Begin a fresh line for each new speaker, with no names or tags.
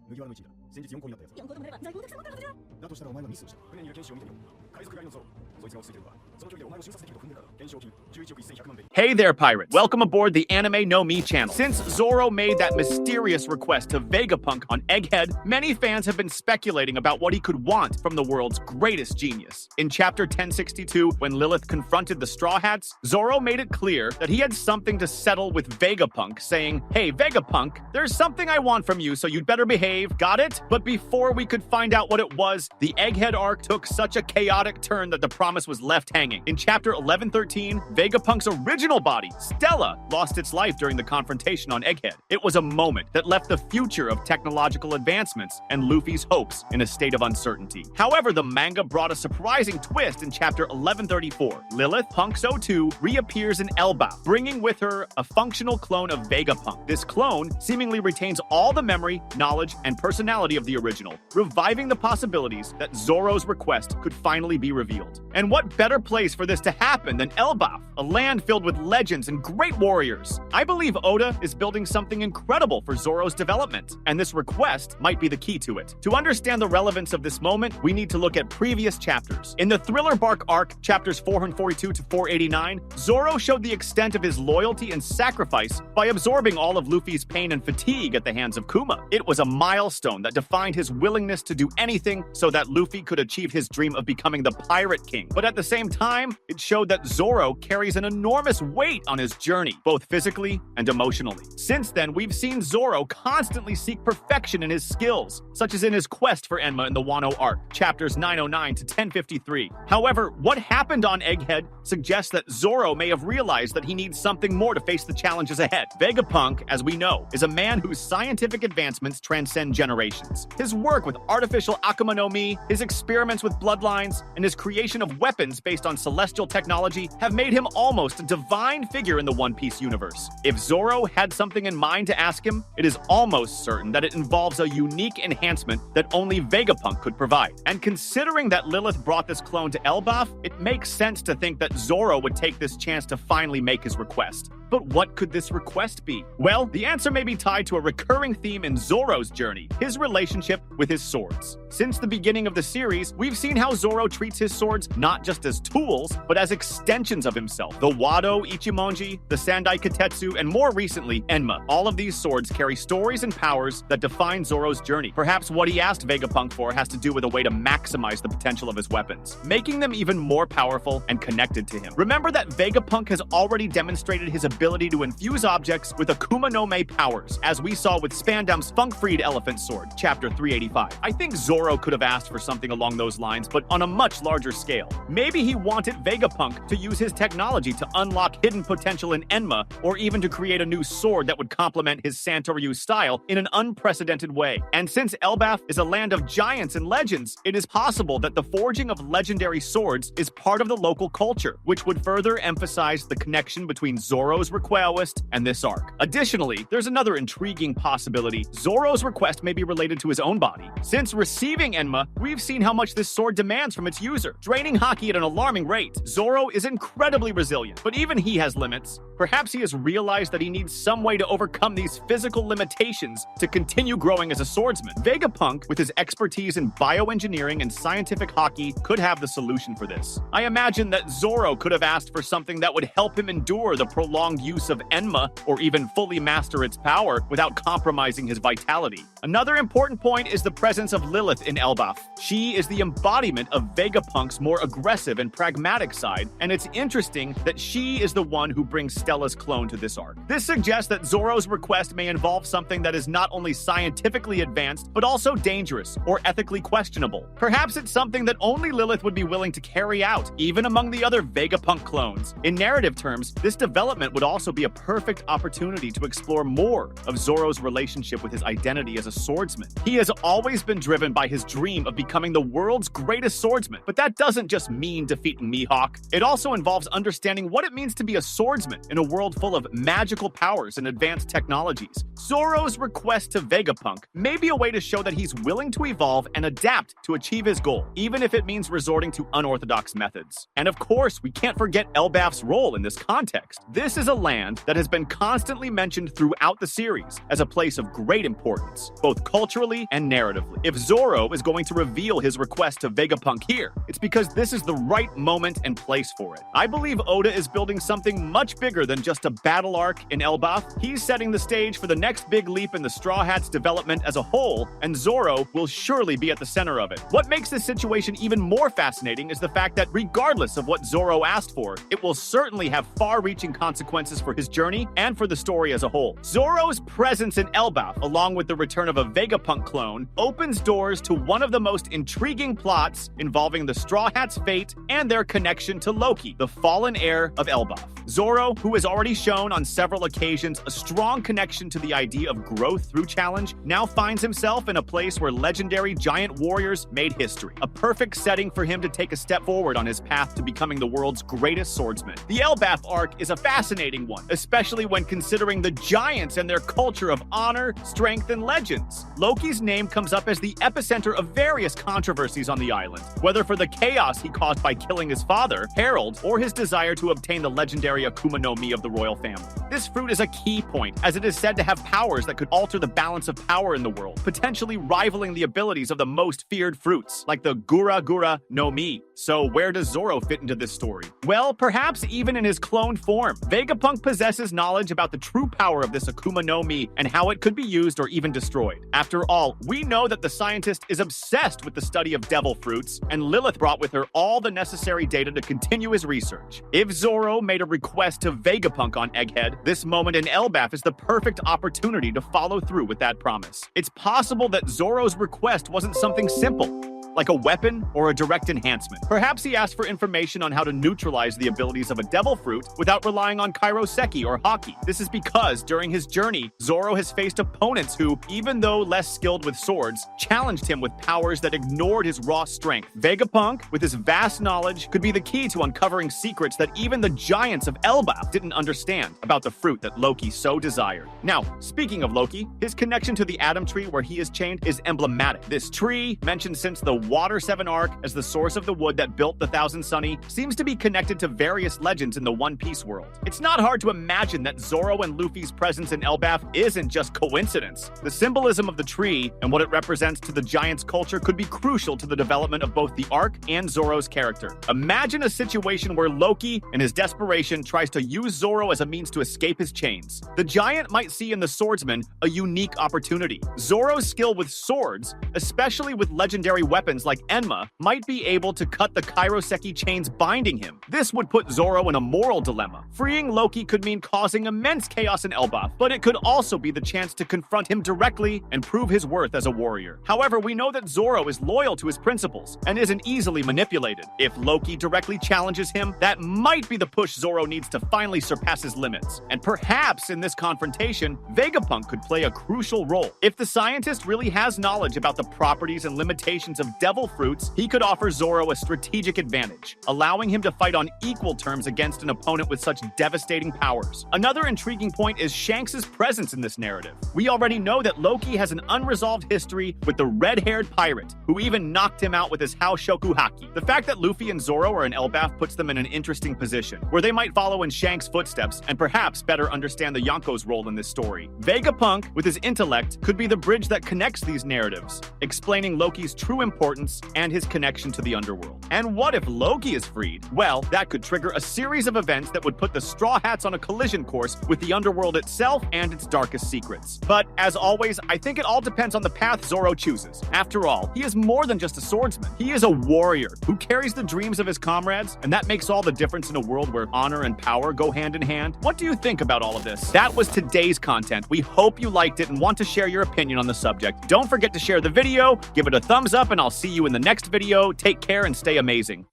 麦わらの一味だ。先日4校になったやつ。
4校ともなれば在庫をたくさん持ってるはずだろ。
だとしたらお前がミスをした。船にいる剣士を見てみよう。海賊外のゾロ。そいつが落ち着いてるが、その距離でお前を瞬殺できると踏んでから懸賞金11億1100万ベリー。
Hey there, pirates. Welcome aboard the Anime No Mi channel. Since Zoro made that mysterious request to Vegapunk on Egghead, many fans have been speculating about what he could want from the world's greatest genius. In chapter 1062, when Lilith confronted the Straw Hats, Zoro made it clear that he had something to settle with Vegapunk, saying, "Hey, Vegapunk, there's something I want from you, so you'd better behave. Got it?" But before we could find out what it was, the Egghead arc took such a chaotic turn that the promise was left hanging. In chapter 1113, Vegapunk's original body, Stella, lost its life during the confrontation on Egghead. It was a moment that left the future of technological advancements and Luffy's hopes in a state of uncertainty. However, the manga brought a surprising twist in chapter 1134. Lilith, Punk's O2, reappears in Elbaf, bringing with her a functional clone of Vegapunk. This clone seemingly retains all the memory, knowledge, and personality of the original, reviving the possibilities that Zoro's request could finally be revealed. And what better place for this to happen than Elbaf, a land filled with legends and great warriors? I believe Oda is building something incredible for Zoro's development, and this request might be the key to it. To understand the relevance of this moment, we need to look at previous chapters. In the Thriller Bark arc, chapters 442 to 489, Zoro showed the extent of his loyalty and sacrifice by absorbing all of Luffy's pain and fatigue at the hands of Kuma. It was a milestone that defined his willingness to do anything so that Luffy could achieve his dream of becoming the Pirate King. But at the same time, it showed that Zoro carries an enormous weight on his journey, both physically and emotionally. Since then, we've seen Zoro constantly seek perfection in his skills, such as in his quest for Enma in the Wano arc, chapters 909 to 1053. However, what happened on Egghead suggests that Zoro may have realized that he needs something more to face the challenges ahead. Vegapunk, as we know, is a man whose scientific advancements transcend generations. His work with artificial Akuma no Mi, his experiments with bloodlines, and his creation of weapons based on celestial technology have made him almost a divine figure in the One Piece universe. If Zoro had something in mind to ask him, it is almost certain that it involves a unique enhancement that only Vegapunk could provide. And considering that Lilith brought this clone to Elbaf, it makes sense to think that Zoro would take this chance to finally make his request. But what could this request be? Well, the answer may be tied to a recurring theme in Zoro's journey, his relationship with his swords. Since the beginning of the series, we've seen how Zoro treats his swords not just as tools, but as extensions of himself. The Wado Ichimonji, the Sandai Katetsu, and more recently, Enma. All of these swords carry stories and powers that define Zoro's journey. Perhaps what he asked Vegapunk for has to do with a way to maximize the potential of his weapons, making them even more powerful and connected to him. Remember that Vegapunk has already demonstrated his ability to infuse objects with Akuma no Mi powers, as we saw with Spandam's Funk-freed Elephant Sword, chapter 385. I think Zoro could have asked for something along those lines, but on a much larger scale. Maybe he wanted Vegapunk to use his technology to unlock hidden potential in Enma, or even to create a new sword that would complement his Santoryu style in an unprecedented way. And since Elbaf is a land of giants and legends, it is possible that the forging of legendary swords is part of the local culture, which would further emphasize the connection between Zoro's request and this arc. Additionally, there's another intriguing possibility. Zoro's request may be related to his own body. Since receiving Enma, we've seen how much this sword demands from its user, draining Haki at an alarming rate. Zoro is incredibly resilient, but even he has limits. Perhaps he has realized that he needs some way to overcome these physical limitations to continue growing as a swordsman. Vegapunk, with his expertise in bioengineering and scientific Haki, could have the solution for this. I imagine that Zoro could have asked for something that would help him endure the prolonged use of Enma, or even fully master its power without compromising his vitality. Another important point is the presence of Lilith in Elbaf. She is the embodiment of Vegapunk's more aggressive and pragmatic side, and it's interesting that she is the one who brings Stella's clone to this arc. This suggests that Zoro's request may involve something that is not only scientifically advanced, but also dangerous or ethically questionable. Perhaps it's something that only Lilith would be willing to carry out, even among the other Vegapunk clones. In narrative terms, this development would also be a perfect opportunity to explore more of Zoro's relationship with his identity as a swordsman. He has always been driven by his dream of becoming the world's greatest swordsman, but that doesn't just mean defeating Mihawk. It also involves understanding what it means to be a swordsman in a world full of magical powers and advanced technologies. Zoro's request to Vegapunk may be a way to show that he's willing to evolve and adapt to achieve his goal, even if it means resorting to unorthodox methods. And of course, we can't forget Elbaf's role in this context. This is a land that has been constantly mentioned throughout the series as a place of great importance, both culturally and narratively. If Zoro is going to reveal his request to Vegapunk here, it's because this is the right moment and place for it. I believe Oda is building something much bigger than just a battle arc in Elbaf. He's setting the stage for the next big leap in the Straw Hats' development as a whole, and Zoro will surely be at the center of it. What makes this situation even more fascinating is the fact that regardless of what Zoro asked for, it will certainly have far-reaching consequences for his journey and for the story as a whole. Zoro's presence in Elbaf, along with the return of a Vegapunk clone, opens doors to one of the most intriguing plots involving the Straw Hats' fate and their connection to Loki, the fallen heir of Elbaf. Zoro, who has already shown on several occasions a strong connection to the idea of growth through challenge, now finds himself in a place where legendary giant warriors made history. A perfect setting for him to take a step forward on his path to becoming the world's greatest swordsman. The Elbaf arc is a fascinating one, especially when considering the giants and their culture of honor, strength, and legends. Loki's name comes up as the epicenter of various controversies on the island, whether for the chaos he caused by killing his father, Harold, or his desire to obtain the legendary Akuma no Mi of the royal family. This fruit is a key point, as it is said to have powers that could alter the balance of power in the world, potentially rivaling the abilities of the most feared fruits, like the Gura Gura no Mi. So where does Zoro fit into this story? Well, perhaps even in his cloned form. Vegapunk possesses knowledge about the true power of this Akuma no Mi and how it could be used or even destroyed. After all, we know that the scientist is obsessed with the study of devil fruits, and Lilith brought with her all the necessary data to continue his research. If Zoro made a request to Vegapunk on Egghead, this moment in Elbaf is the perfect opportunity to follow through with that promise. It's possible that Zoro's request wasn't something simple, like a weapon or a direct enhancement. Perhaps he asked for information on how to neutralize the abilities of a devil fruit without relying on Kairoseki or Haki. This is because during his journey, Zoro has faced opponents who, even though less skilled with swords, challenged him with powers that ignored his raw strength. Vegapunk, with his vast knowledge, could be the key to uncovering secrets that even the giants of Elbaf didn't understand about the fruit that Loki so desired. Now, speaking of Loki, his connection to the Atom Tree where he is chained is emblematic. This tree, mentioned since the Water 7 arc as the source of the wood that built the Thousand Sunny, seems to be connected to various legends in the One Piece world. It's not hard to imagine that Zoro and Luffy's presence in Elbaf isn't just coincidence. The symbolism of the tree and what it represents to the giants' culture could be crucial to the development of both the arc and Zoro's character. Imagine a situation where Loki, in his desperation, tries to use Zoro as a means to escape his chains. The giant might see in the swordsman a unique opportunity. Zoro's skill with swords, especially with legendary weapons like Enma, might be able to cut the Kairoseki chains binding him. This would put Zoro in a moral dilemma. Freeing Loki could mean causing immense chaos in Elbaf, but it could also be the chance to confront him directly and prove his worth as a warrior. However, we know that Zoro is loyal to his principles and isn't easily manipulated. If Loki directly challenges him, that might be the push Zoro needs to finally surpass his limits. And perhaps in this confrontation, Vegapunk could play a crucial role. If the scientist really has knowledge about the properties and limitations of devil fruits, he could offer Zoro a strategic advantage, allowing him to fight on equal terms against an opponent with such devastating powers. Another intriguing point is Shanks' presence in this narrative. We already know that Loki has an unresolved history with the red-haired pirate, who even knocked him out with his Haoshoku Haki. The fact that Luffy and Zoro are in Elbaf puts them in an interesting position, where they might follow in Shanks' footsteps and perhaps better understand the Yonko's role in this story. Vegapunk, with his intellect, could be the bridge that connects these narratives, explaining Loki's true importance and his connection to the underworld. And what if Loki is freed? Well, that could trigger a series of events that would put the Straw Hats on a collision course with the underworld itself and its darkest secrets. But as always, I think it all depends on the path Zoro chooses. After all, he is more than just a swordsman. He is a warrior who carries the dreams of his comrades, and that makes all the difference in a world where honor and power go hand in hand. What do you think about all of this? That was today's content. We hope you liked it and want to share your opinion on the subject. Don't forget to share the video, give it a thumbs up, and I'll see you in the next video. Take care and stay amazing.